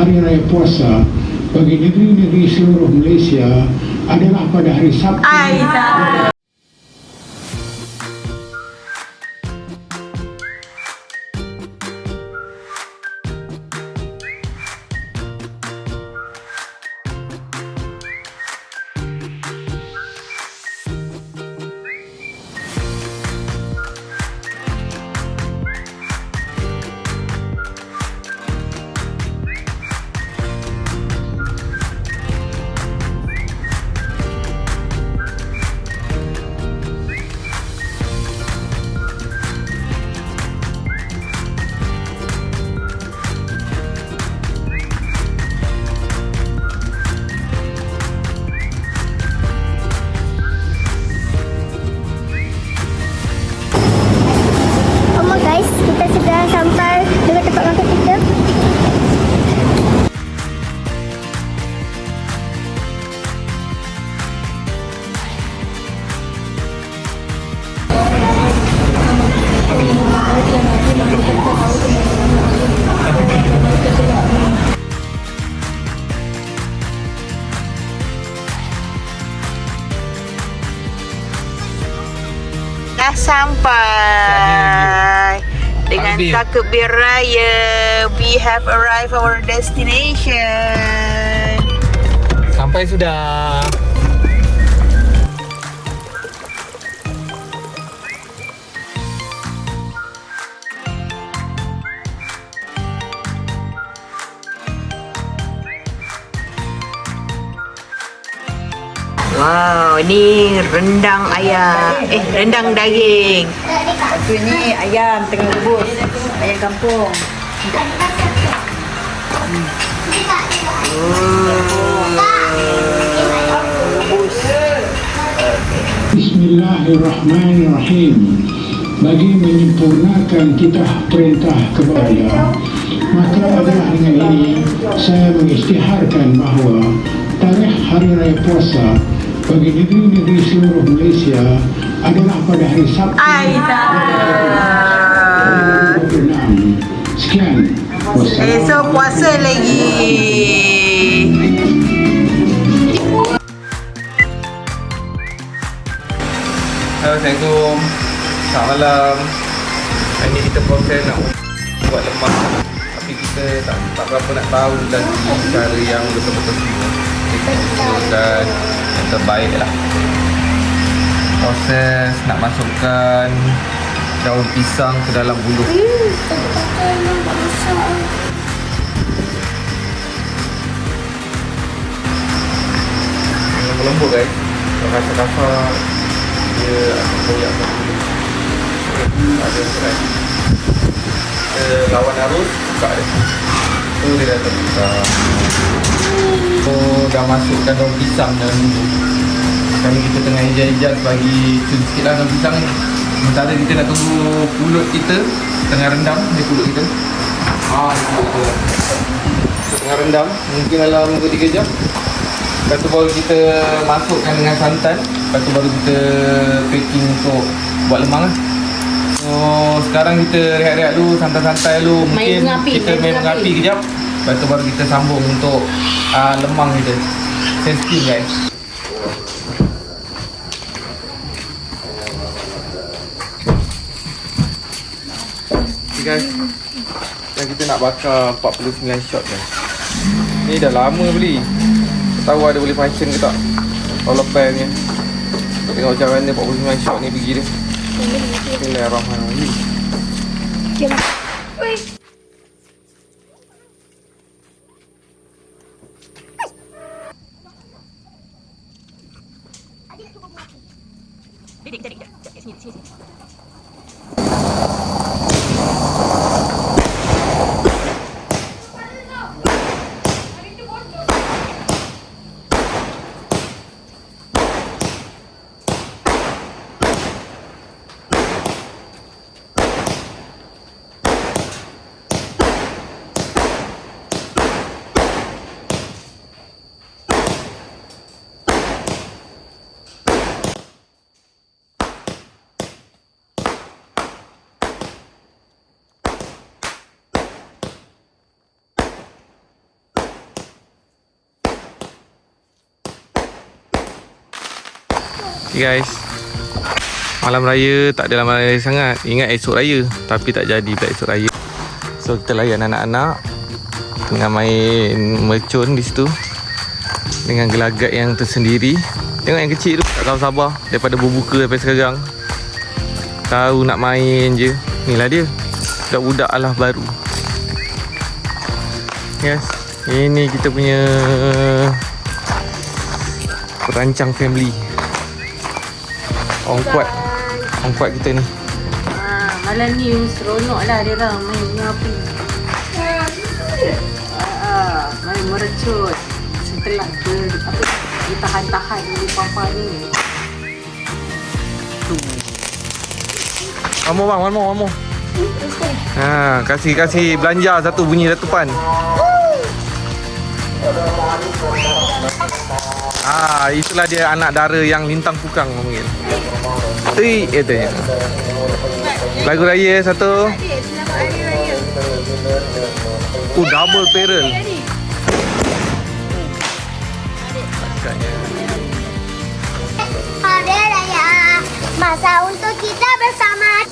Hari Raya Puasa bagi negeri-negeri seluruh Malaysia adalah pada hari Sabtu. Guys, kita sudah sampai dengan tempat makan kita. Dah sampai dengan takbir raya. We have arrived our destination. Sampai sudah. Wow, ini rendang ayam. Rendang daging. Lepas tu ni ayam tengah rebus. Ayam kampung. Bismillahirrahmanirrahim. Bagi menyempurnakan titah perintah kepada, maka adalah dengan ini saya mengisytiharkan bahawa tarikh Hari Raya Puasa bagi negeri-negeri seluruh Malaysia adalah pada hari Sabtu 26. Sekian. Esok puasa lagi. Assalamualaikum. Selamat malam. Hari ni kita proses nak buat lemak, tapi kita tak berapa nak tahu lagi cara yang betul-betul dan yang terbaik lah. Proses nak masukkan daun pisang ke dalam buluh. Lembut guys. Kalau rasa kasar dia akan koyak ke buluh. Ada serai. Kita lawan arus, buka dia. Tu dia dah terbuka. So dah masukkan daun pisang dalam buluh. Sekarang kita tengah ijaz-ijaz bagi cun sikit lah daun pisang ni. Sementara kita nak tunggu pulut kita tengah rendam. Ni pulut kita. Ni pulut kita. Tengah rendam, mungkin dalam 2-3 jam. Lepas tu baru kita masukkan dengan santan. Lepas tu baru kita packing untuk buat lemang lah. So sekarang kita rehat-rehat dulu, santai-santai dulu. Mungkin kita main mengapi kejap. Lepas tu baru kita sambung untuk lemang kita. Sensitif guys. Okay guys, dan kita nak bakar 49 shot guys. Ni dah lama beli. Tak tahu ada boleh function ke tak. Kalau lepas ni tengok macam mana 49 shot ni pergi dia. Bismillahirrahmanirrahim. Okay guys, malam raya tak ada malam raya sangat. Ingat esok raya, tapi tak jadi pula esok raya. So kita layan anak-anak tengah main mercun di situ dengan gelagat yang tersendiri. Tengok yang kecil tu tak tahu sabar daripada berbuka sampai sekarang. Tahu nak main je. Inilah dia, budak-budak alah baru. Yes, ini kita punya perancang family. Orang kuat kita ni. Malam ni seronok lah dia orang main dengan api. Main merecut. Setelah ditahan-tahan oleh papa ni. One more. Kasih belanja satu bunyi letupan. Itulah dia anak dara yang lintang pukang panggil. Itu ya. Lagu raya satu. Double barrel. Hari Raya, masa untuk kita bersama.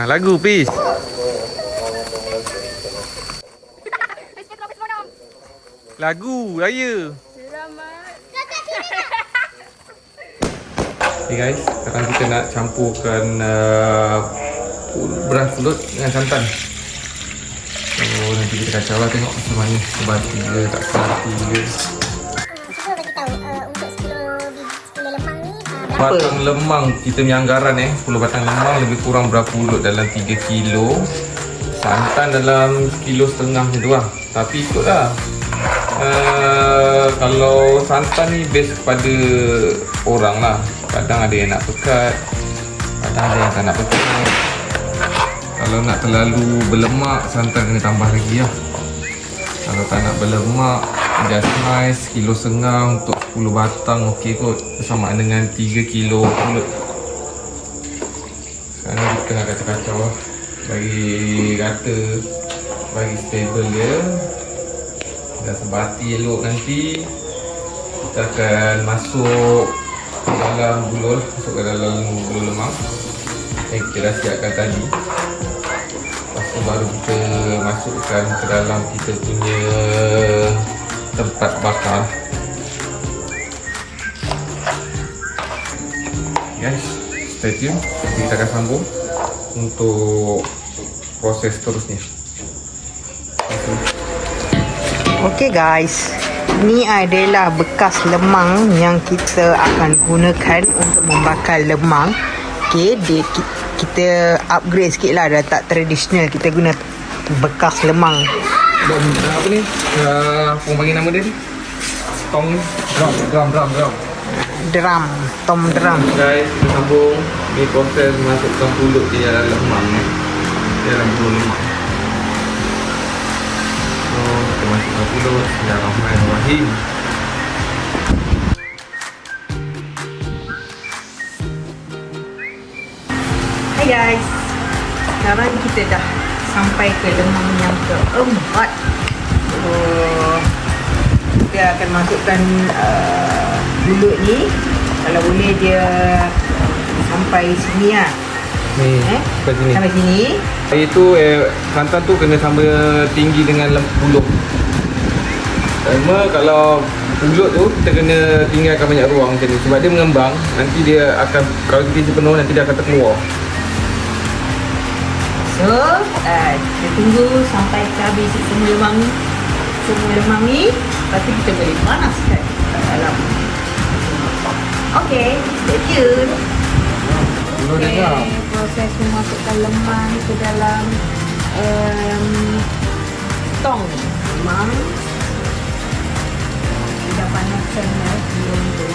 Lagu please. Lagu raya. Okay guys, sekarang kita nak campurkan beras pulut dengan santan. So nanti kita kacau lah, tengok macam mana, sebati ke tak sebati ke. Cuba bagi tahu untuk 10 lemang ni. Batang lemang kita punya anggaran 10 batang lemang lebih kurang berapa pulut dalam 3 kilo. Santan dalam 1,5 kilo macam tu lah. Tapi ikutlah. Kalau santan ni base kepada orang lah. Kadang ada yang nak pekat, kadang ada yang tak nak pekat. Kalau nak terlalu berlemak, santan kena tambah lagi lah. Kalau tak nak berlemak, just nice 1,5 kilo untuk 10 batang okey kot. Bersamaan dengan 3 kilo pulut. Sekarang kita nak kacau-kacau lah. Bagi rata, bagi stable dia. Dah sebati elok nanti, kita akan masuk ke dalam bulur, masuk ke dalam bulur lemang yang kita dah siapkan tadi. Lepas tu baru kita masukkan ke dalam kita punya tempat bakar. Guys, stay tune. Nanti kita akan sambung untuk proses seterusnya. Okay guys, ni adalah bekas lemang yang kita akan gunakan untuk membakar lemang. Okay, kita upgrade sikit lah, dah tak tradisional. Kita guna bekas lemang. Apa ni? Apa panggil nama dia ni? Tong drum. Tom drum. Guys, kita sambung ni proses masukkan pulut di dalam lemang di dalam pulut lemang. So, kita masukkan pulut. Bismillahirrahmanirrahim. Hai guys, sekarang kita dah sampai ke lemang yang keempat. Kita akan masukkan pulut ni. Kalau boleh dia sampai sini lah. Sampai sini. Sampai sini. Itu santan tu kena sama tinggi dengan pulut. Cuma kalau pulut tu kita kena tinggalkan banyak ruang macam ni sebab dia mengembang. Nanti dia akan, kalau kita isi penuh nanti dia akan terkeluar. So, kita tunggu sampai kita habis semua lemang ni. Lepas tu kita boleh panaskan kat dalam. Okay, stay tune. Okay, proses memasukkan lemang ke dalam tong lemang. Kita panaskan belum tu.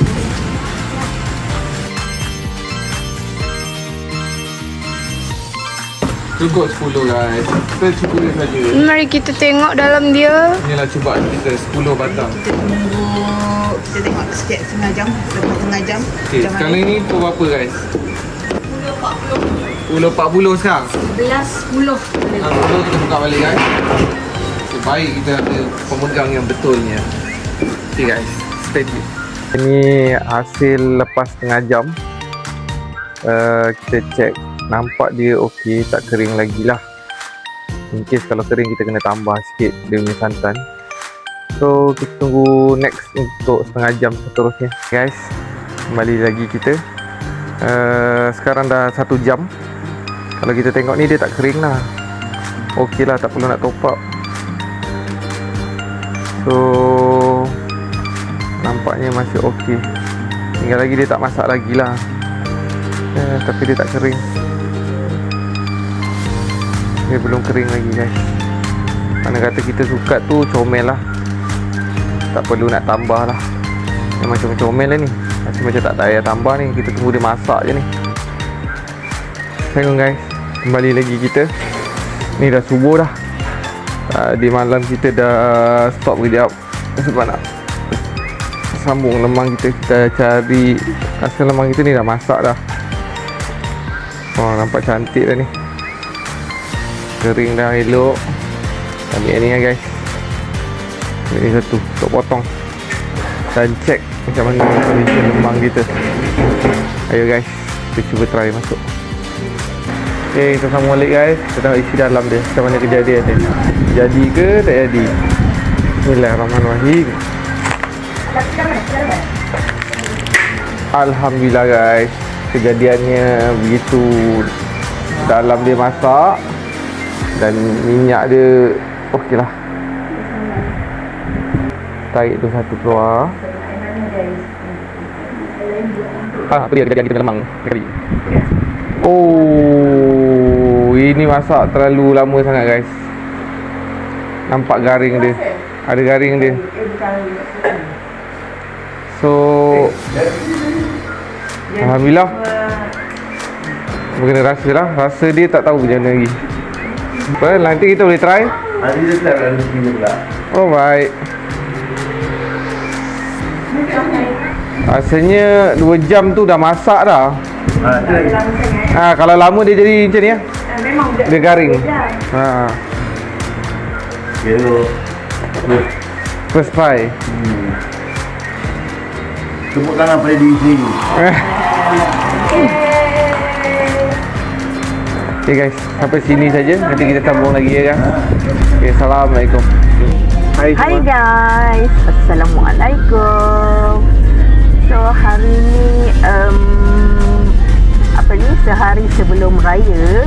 Cukup 10 guys. Kita cukup dia saja. Mari kita tengok dalam dia. Inilah cubaan kita 10 batang. Kita tunggu, kita tengok sikit setengah jam, lepas setengah jam. Okay, sekarang ni pukul berapa guys? 10.40 sekarang. 11.10. Lalu kita buka balik guys. Sebaik kita ada pemegang yang betulnya. Okay guys, stay tune. Ini hasil lepas setengah jam. Kita cek, nampak dia okey, tak kering lagi lah. In case kalau kering kita kena tambah sikit dia punya santan. So kita tunggu next untuk setengah jam seterusnya guys. Kembali lagi kita. Sekarang dah 1 jam. Kalau kita tengok ni dia tak kering lah. Okey lah, tak perlu nak top up. So nampaknya masih okey. Tinggal lagi dia tak masak lagi lah. Tapi dia tak kering. Dia belum kering lagi guys. Mana kata kita suka tu comel lah. Tak perlu nak tambah lah. Dia macam comel lah ni. Macam tak payah tambah ni. Kita tunggu dia masak je ni. Tengok guys, kembali lagi kita. Ni dah subuh dah. Di malam kita dah stop kejap sebab nak sambung lemang kita. Kita cari asal lemang kita ni dah masak dah. Oh, nampak cantik dah ni. Kering dah elok. Ambil ni lah guys. Ini satu untuk potong dan cek macam mana condition lemang kita. Ayo guys, kita cuba try masuk. Okay, kita sambung balik guys. Kita tengok isi dalam dia, macam mana kejadian dia. Jadi ke tak jadi? Bismillahirrahmanirrahim. Alhamdulillah guys, kejadiannya begitu. Dalam dia masak dan minyak dia okey lah. Tarik tu satu keluar. Apa dia kejadian kita lemang sekali. Oh, ini masak terlalu lama sangat guys. Nampak garing dia. Ada garing dia. So alhamdulillah. Kena rasa lah. Rasa dia tak tahu macam mana lagi. Apa, nanti kita boleh try. Nanti dia slap dalam sini pula. Oh baik. Rasanya 2 jam tu dah masak dah. Kalau lama dia jadi macam ni lah. Dia garing. Hello. First try. Tepuk tangan pada diri sendiri. Okay guys, sampai sini saja. Nanti kita sambung lagi ya kan. Okay, Assalamualaikum. Hai Hai guys, Assalamualaikum. So hari ni sehari sebelum raya.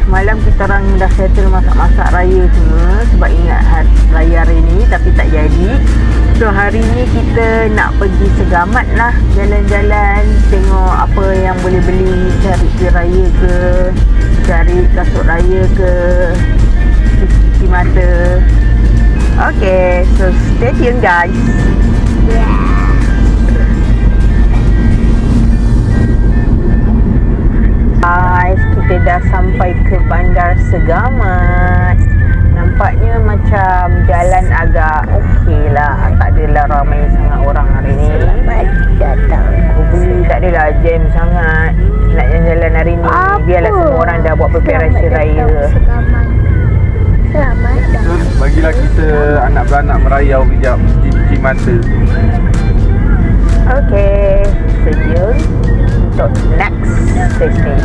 Semalam kita orang dah settle masak-masak raya semua sebab ingat raya hari ni, tapi tak jadi. So hari ni kita nak pergi Segamat lah, jalan-jalan, tengok apa yang boleh beli, cari kuih raya ke, cari kasut raya ke, cuci mata. Okay, so stay tuned guys. Guys, kita dah sampai ke Bandar Segamat. Nampaknya macam jalan agak okey lah. Tak adalah ramai sangat orang hari ni. Datang. Tak adalah jam sangat. Nak jalan-jalan hari ni. Biarlah semua orang dah buat preparation raya. Selamat datang. Bagilah kita anak beranak merayau kejap, cuci mata. Okay, see you untuk next destination.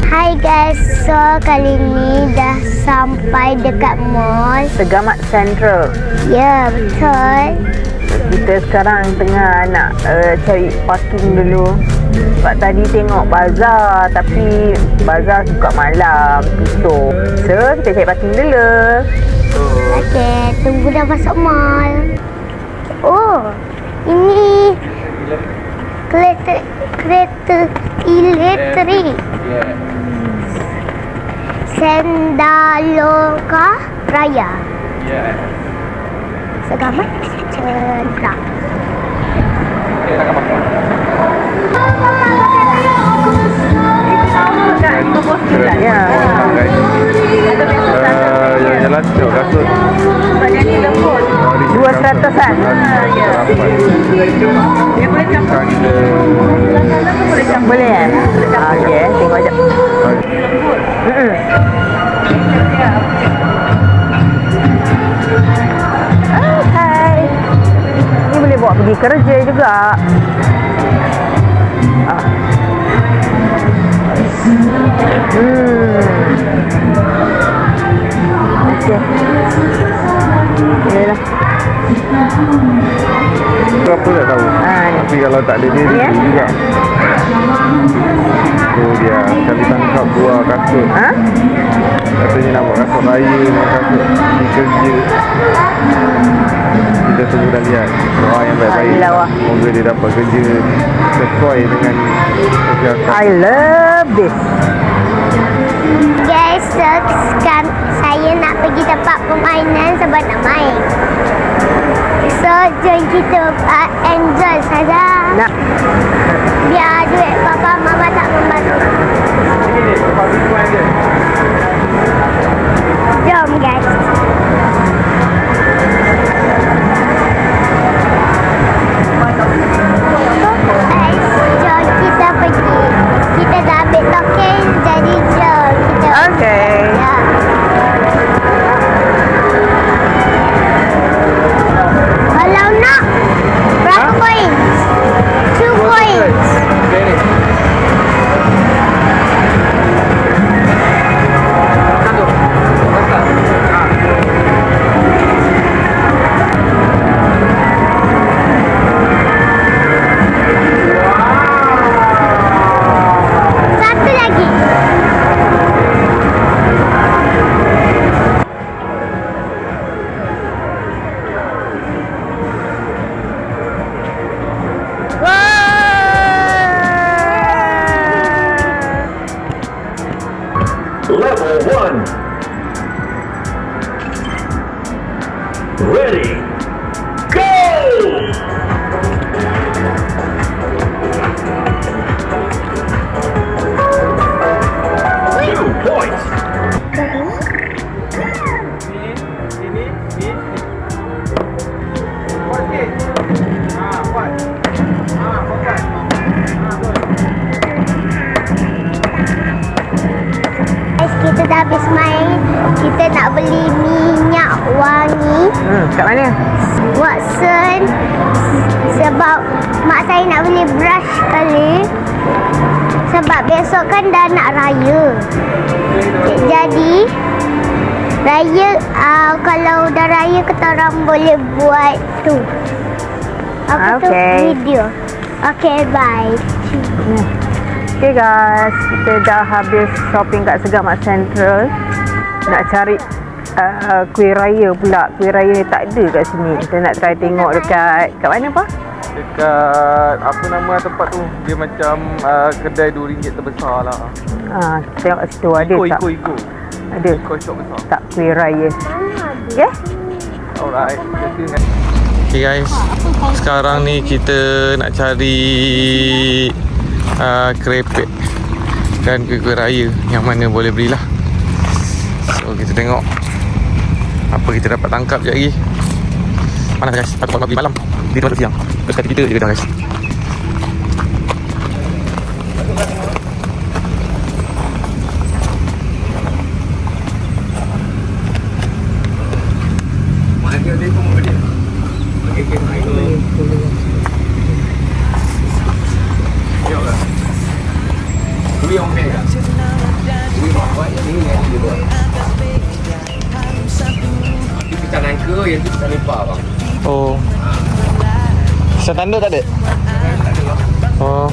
Hai guys, so kali ni dah sampai dekat mall. Segamat Central. Ya, betul. Kita sekarang tengah nak cari parking dulu. Sebab tadi tengok bazar, tapi bazar buka malam, tutup. So, kita cari parking dulu. Okey, tunggu dah masuk mall. Oh, ini kereta elektrik. Sendaloka Raya. Segamat Central. Ya. Jalan-jalan tengok kasut. Ini lembut. 200-an. Ya. Dia boleh campur. Boleh kan? Okey, tengok jap. Hai. Ni boleh bawa pergi kerja juga. Okey. Yalah. Berapa tak tahu. Tapi kalau tak ada dia, dia juga. Tu dia kami tangkap buah kasut. Katanya nak buat kasut raya dengan kasut pergi kerja. Kita tunggu dan lihat. Doa yang baik-baik. Semoga dia dapat kerja sesuai dengan kesihatan. I love this. Guys, so sekarang saya nak pergi tempat permainan sebab nak main. So, jom kita enjoy saja. Nak. Biar duit papa mama tak membantu. Jom guys. Guys, jom kita pergi. Kita dah ambil token, jadi jom kita. Okay. Ya. Kalau nak, berapa koin? 2 koin. Satu lagi. Level 1. Ready. Go! Two points. Guys, kita dah habis main. Kita nak beli minyak wangi Kat mana? Watson sebab mak saya nak beli brush kali. Sebab besok kan dah nak raya. Jadi raya kalau dah raya kita orang boleh buat tu. Apa tu? Okay. Video. Okay, bye. Okay guys, kita dah habis shopping kat Segamat Central. Nak cari kuih raya pula. Kuih raya tak ada kat sini. Kita nak try tengok dekat mana apa? Dekat apa nama tempat tu? Dia macam kedai RM2 terbesar lah. Tengok kat situ ada tak? Iko. Ada Iko shop besar. tak kuih raya? Okay? Alright. Okay guys, sekarang ni kita nak cari kerepek dan kuih raya yang mana boleh belilah. So kita tengok apa kita dapat tangkap sekejap lagi. Panas guys, aku nak pergi malam. Dia masuk siang. Terus kata kita je dah guys. Oh. Pisang tanduk tak ada? Oh.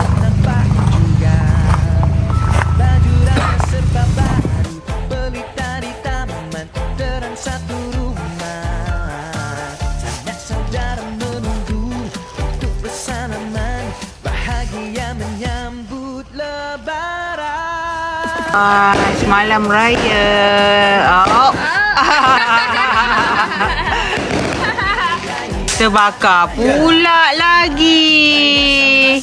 Semalam raya. Oh. Terbakar pula lagi.